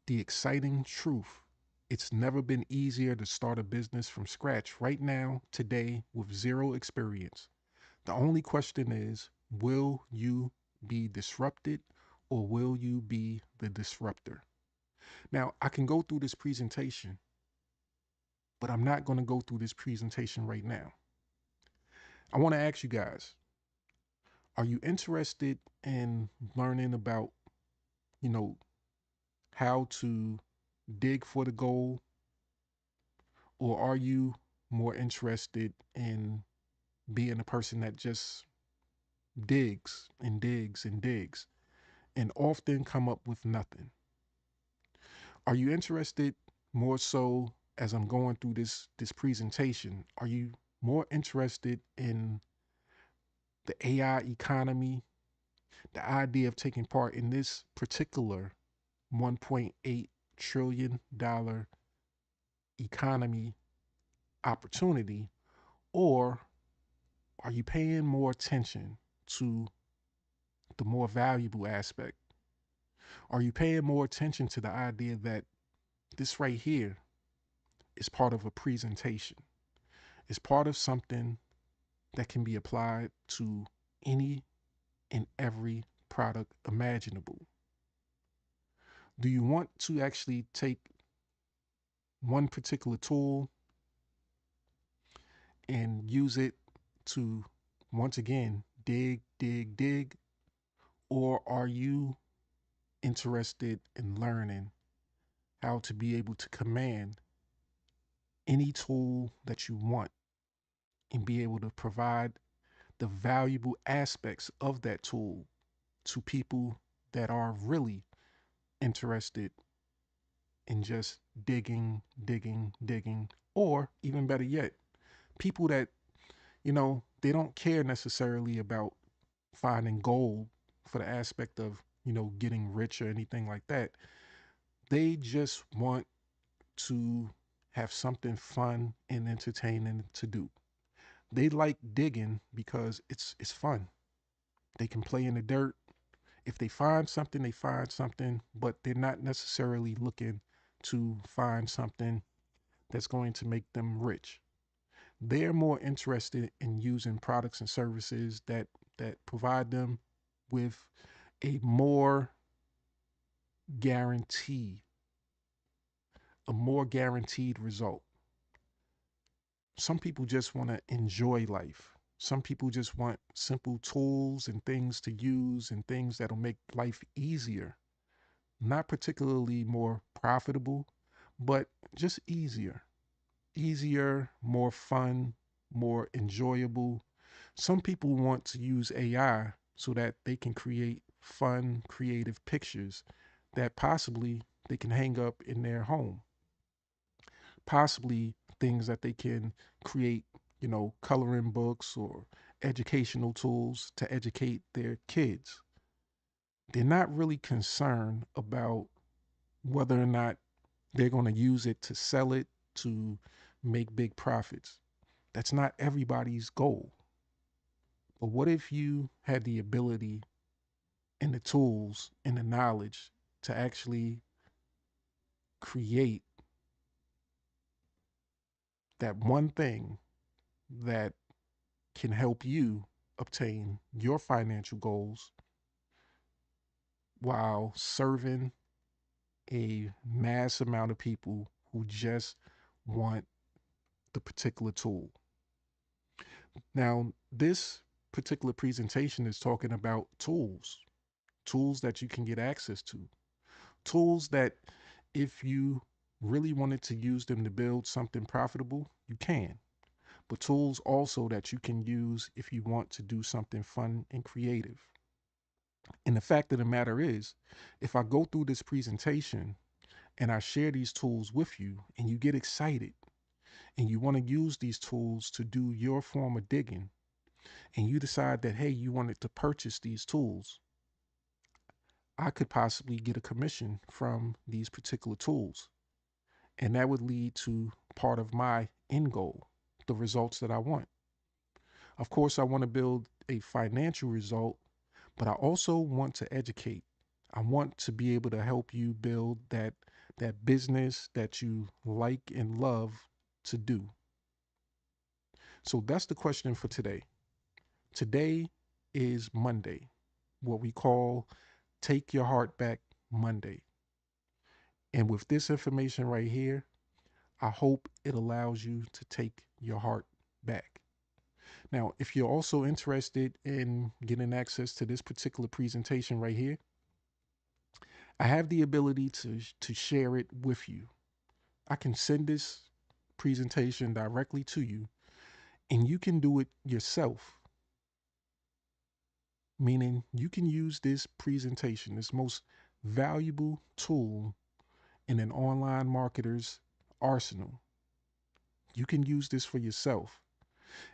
The exciting truth: it's never been easier to start a business from scratch right now, today, with zero experience. The only question is, will you be disrupted or will you be the disruptor? Now, I can go through this presentation, but I'm not going to go through this presentation right now. I want to ask you guys, are you interested in learning about, you know, how to dig for the gold? Or are you more interested in being a person that just digs and digs and digs and often come up with nothing? Are you interested more so, as I'm going through this presentation, are you more interested in the AI economy, the idea of taking part in this particular $1.8 trillion economy opportunity, or are you paying more attention to the more valuable aspect? Are you paying more attention to the idea that this right here is part of a presentation? It's part of something that can be applied to any and every product imaginable. Do you want to actually take one particular tool and use it to, once again, dig, dig, dig? Or are you interested in learning how to be able to command any tool that you want and be able to provide the valuable aspects of that tool to people that are really interested in just digging, digging, digging, or even better yet, people that, they don't care necessarily about finding gold for the aspect of, getting rich or anything like that. They just want to have something fun and entertaining to do. They like digging because it's fun. They can play in the dirt. If they find something, they find something, but they're not necessarily looking to find something that's going to make them rich. They're more interested in using products and services that provide them with a more guarantee, a more guaranteed result. Some people just want to enjoy life. Some people just want simple tools and things to use and things that'll make life easier. Not particularly more profitable, but just easier. Easier, more fun, more enjoyable. Some people want to use AI so that they can create fun, creative pictures that possibly they can hang up in their home. Possibly things that they can create, coloring books or educational tools to educate their kids. They're not really concerned about whether or not they're going to use it to sell it, to make big profits. That's not everybody's goal. But what if you had the ability and the tools and the knowledge to actually create that one thing that can help you obtain your financial goals while serving a mass amount of people who just want the particular tool? Now, this particular presentation is talking about tools that you can get access to, tools that if you really wanted to use them to build something profitable, you can. but tools also that you can use if you want to do something fun and creative. And the fact of the matter is, if I go through this presentation and I share these tools with you and you get excited and you want to use these tools to do your form of digging, and you decide that, hey, you wanted to purchase these tools, I could possibly get a commission from these particular tools. And that would lead to part of my end goal, the results that I want. Of course, I want to build a financial result, but I also want to educate. I want to be able to help you build that business that you like and love to do. So that's the question for today. Today is Monday, what we call Take Your Heart Back Monday. And with this information right here, I hope it allows you to take your heart back. Now, if you're also interested in getting access to this particular presentation right here, I have the ability to share it with you. I can send this presentation directly to you, and you can do it yourself. Meaning you can use this presentation, this most valuable tool in an online marketer's arsenal. You can use this for yourself.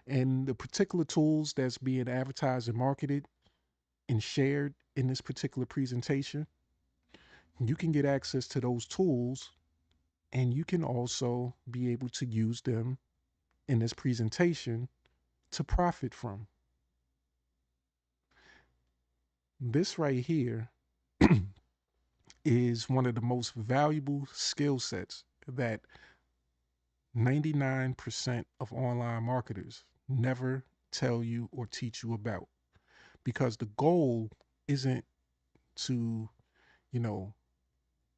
And the particular tools that's being advertised and marketed and shared in this particular presentation, you can get access to those tools, and you can also be able to use them in this presentation to profit from. This right here is one of the most valuable skill sets that 99% of online marketers never tell you or teach you about, because the goal isn't to, you know,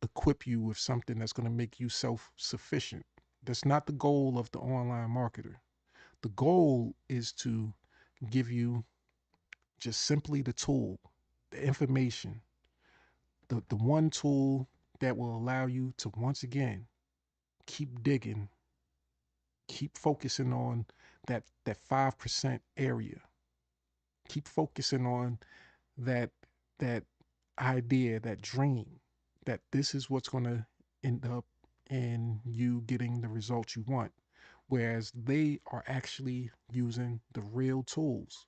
equip you with something that's going to make you self-sufficient. That's not the goal of the online marketer. The goal is to give you just simply the tool, the information, the one tool that will allow you to once again keep digging, keep focusing on that 5% area. Keep focusing on that that idea, that dream, that this is what's going to end up in you getting the results you want. Whereas they are actually using the real tools.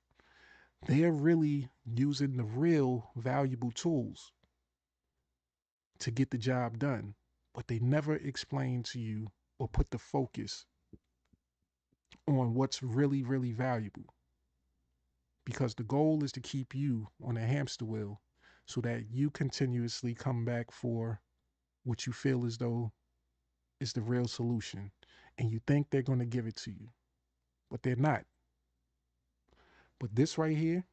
They are really using the real valuable tools to get the job done. But they never explain to you or put the focus on what's really, really valuable. Because the goal is to keep you on a hamster wheel so that you continuously come back for what you feel as though is the real solution. And you think they're going to give it to you, but they're not. But this right here,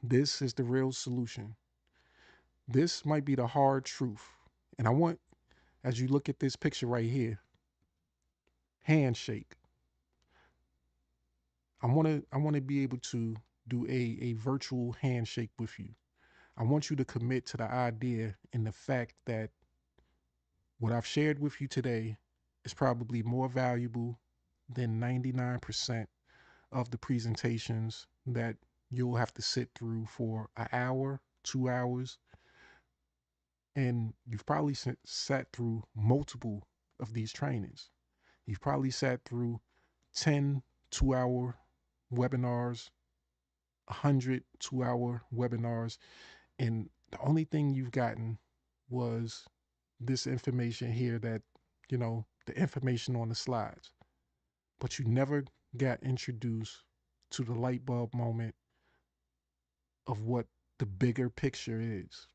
this is the real solution. This might be the hard truth. And I want, as you look at this picture right here, handshake. I want to be able to do a virtual handshake with you. I want you to commit to the idea and the fact that what I've shared with you today is probably more valuable than 99% of the presentations that you'll have to sit through for an hour, 2 hours. And you've probably sat through multiple of these trainings. You've probably sat through 10 2-hour webinars, 100 2-hour webinars, and the only thing you've gotten was this information here, that, the information on the slides. But you never got introduced to the light bulb moment of what the bigger picture is.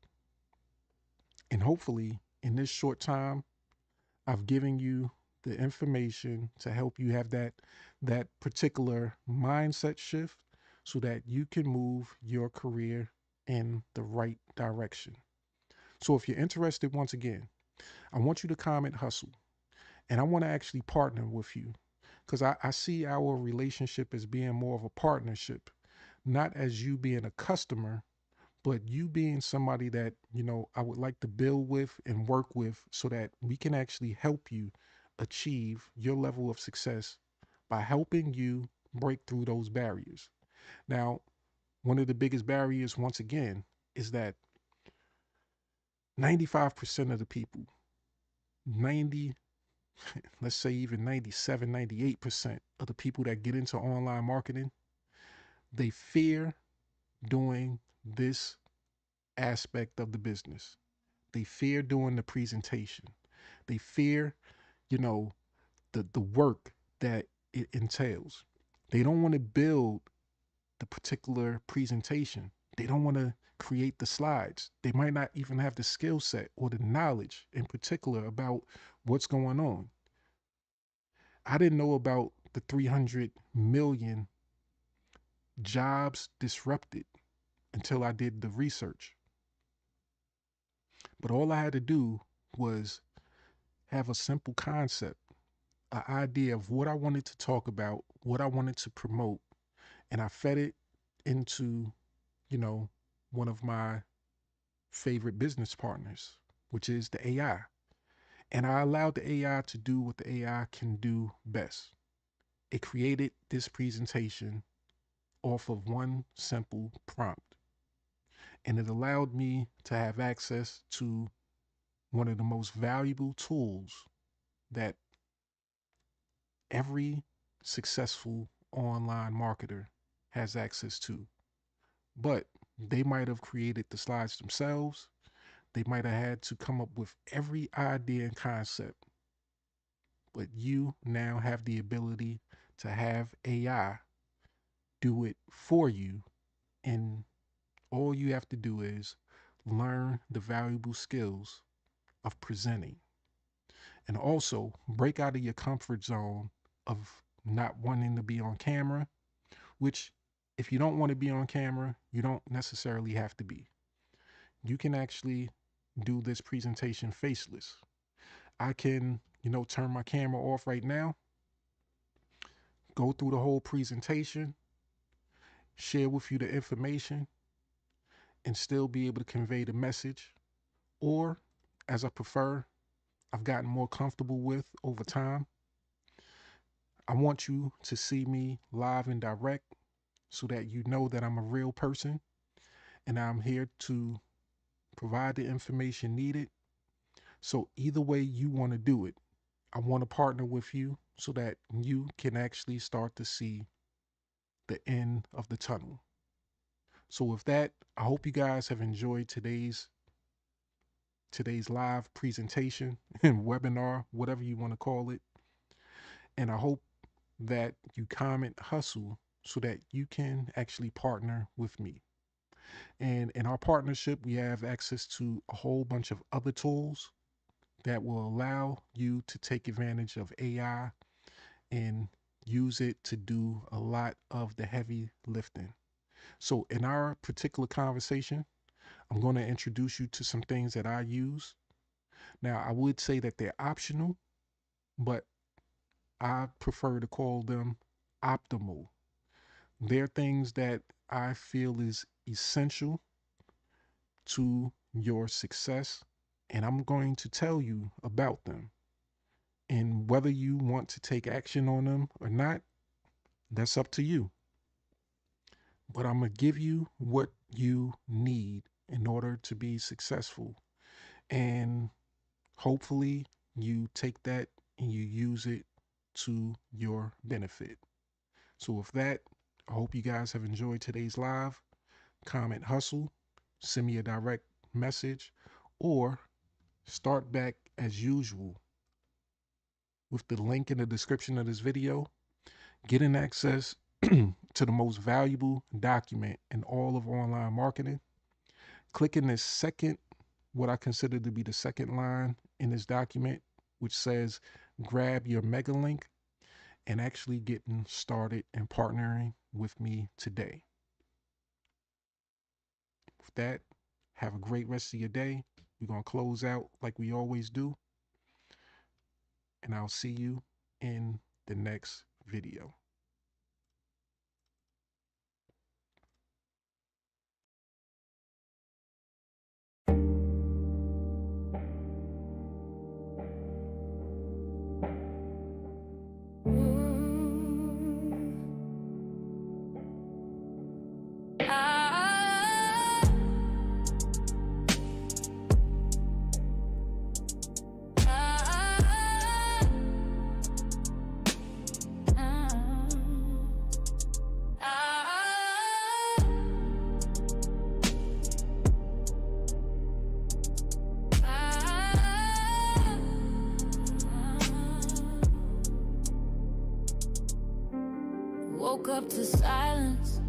And hopefully, in this short time, I've given you the information to help you have that particular mindset shift so that you can move your career in the right direction. So if you're interested, once again, I want you to comment hustle. And I want to actually partner with you, because I see our relationship as being more of a partnership, not as you being a customer, but you being somebody that, I would like to build with and work with so that we can actually help you achieve your level of success by helping you break through those barriers. Now, one of the biggest barriers, once again, is that 95% of the people, 90, let's say even 97, 98% of the people that get into online marketing, they fear doing this aspect of the business. They fear doing the presentation. They fear, you know, the work that it entails. They don't want to build the particular presentation. They don't want to create the slides. They might not even have the skill set or the knowledge in particular about what's going on. I didn't know about the 300 million jobs disrupted until I did the research. But all I had to do was have a simple concept, an idea of what I wanted to talk about, what I wanted to promote, and I fed it into, you know, one of my favorite business partners, which is the AI. And I allowed the AI to do what the AI can do best. It created this presentation off of one simple prompt. And it allowed me to have access to one of the most valuable tools that every successful online marketer has access to. But they might have created the slides themselves. They might have had to come up with every idea and concept. But you now have the ability to have AI do it for you. And all you have to do is learn the valuable skills of presenting. And also break out of your comfort zone of not wanting to be on camera, which if you don't want to be on camera, you don't necessarily have to be. You can actually do this presentation faceless. I can, turn my camera off right now, go through the whole presentation, share with you the information, and still be able to convey the message. Or, as I prefer, I've gotten more comfortable with over time, I want you to see me live and direct so that you know that I'm a real person and I'm here to provide the information needed. So either way you want to do it, I want to partner with you so that you can actually start to see the end of the tunnel. So with that, I hope you guys have enjoyed today's live presentation and webinar, whatever you want to call it. And I hope that you comment hustle so that you can actually partner with me. And in our partnership, we have access to a whole bunch of other tools that will allow you to take advantage of AI and use it to do a lot of the heavy lifting. So in our particular conversation, I'm going to introduce you to some things that I use. Now, I would say that they're optional, but I prefer to call them optimal. They're things that I feel is essential to your success, and I'm going to tell you about them. And whether you want to take action on them or not, that's up to you. But I'm going to give you what you need in order to be successful. And hopefully you take that and you use it to your benefit. So with that, I hope you guys have enjoyed today's live. Comment hustle, send me a direct message, or start back as usual with the link in the description of this video. Getting access to the most valuable document in all of online marketing. Clicking this second, what I consider to be the second line in this document, which says grab your mega link, and actually getting started and partnering with me today. With that, have a great rest of your day. We're going to close out like we always do. And I'll see you in the next video. woke up to silence.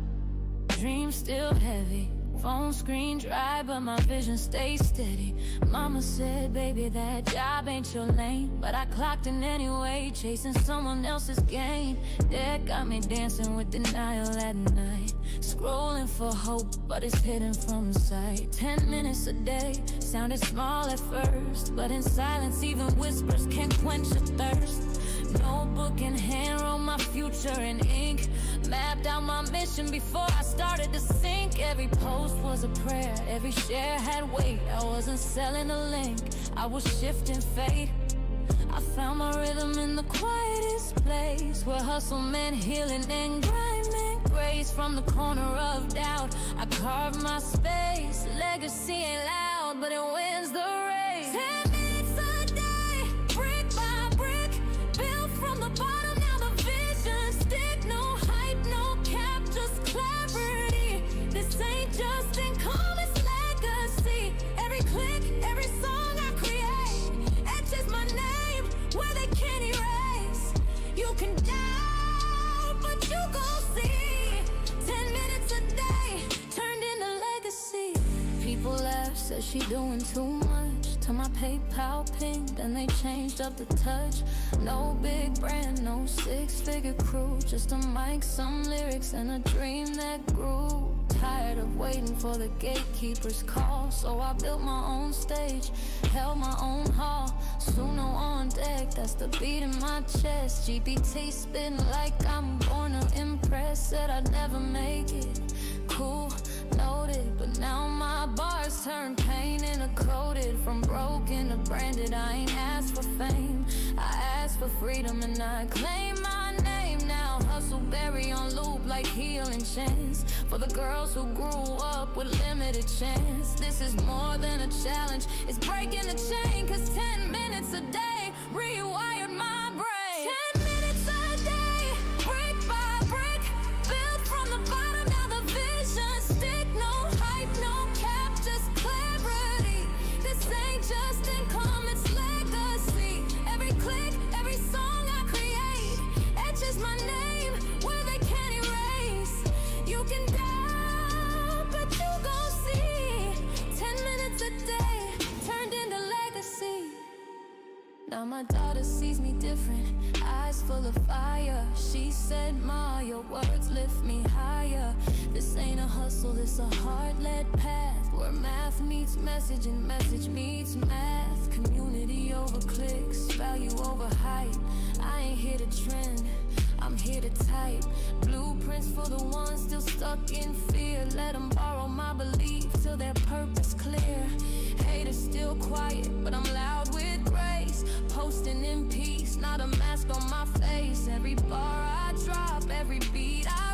Dreams still heavy. Phone screen dry, but my vision stays steady. Mama said, baby, that job ain't your lane. But I clocked in anyway, chasing someone else's gain. That got me dancing with denial at night. Scrolling for hope, but it's hidden from sight. 10 minutes a day, sounded small at first, but in silence, even whispers can't quench a thirst. Notebook in hand, wrote my future in ink. Mapped out my mission before I started to sink. Every post was a prayer, every share had weight. I wasn't selling a link, I was shifting fate. I found my rhythm in the quietest place, where hustle meant healing and grind meant grace. From the corner of doubt, I carved my space. Legacy ain't loud, but it wins the race. 10 minutes a day, brick by brick, built from the bottom, now the vision stick. No hype, no cap, just clarity. This ain't just income, it's legacy. Every click, every song I create, etches my name where they can't erase. You can doubt, but you gon' see. 10 minutes a day, turned into legacy. People laugh, said she doing too much. To my PayPal pin, then they changed up the touch. No big brand, no six-figure crew, just a mic, some lyrics, and a dream that grew. Tired of waiting for the gatekeeper's call, so I built my own stage, held my own hall. Suno on deck, that's the beat in my chest. GPT spin like I'm born to impress. Said I'd never make it, cool, noted. But now my bars turn pain into coated. From broken to branded, I ain't asked for fame, I asked for freedom and I claim my name now. Hustle berry on loop like healing chance, for the girls who grew up with limited chance. This is more than a challenge, it's breaking the chain. Cause 10 minutes a day rewired my brain. 10 minutes a day, brick by brick, built from the bottom, now the vision stick. No hype, no cap, just clarity. This ain't just income, it's legacy. Every click, every song I create, etches my name where they can't erase. You can doubt, but you gon' see. 10 minutes a day, turned into legacy. Now my daughter sees me different, eyes full of fire. She said, Ma, your words lift me higher. This ain't a hustle, this a heart-led path, where math meets message and message meets math. Community over clicks, value over hype. I ain't here to trend, I'm here to type. Blueprints for the ones still stuck in fear. Let them borrow my belief till their purpose clear. Haters still quiet, but I'm loud with grace. Posting in peace, not a mask on my face. Every bar I drop, every beat I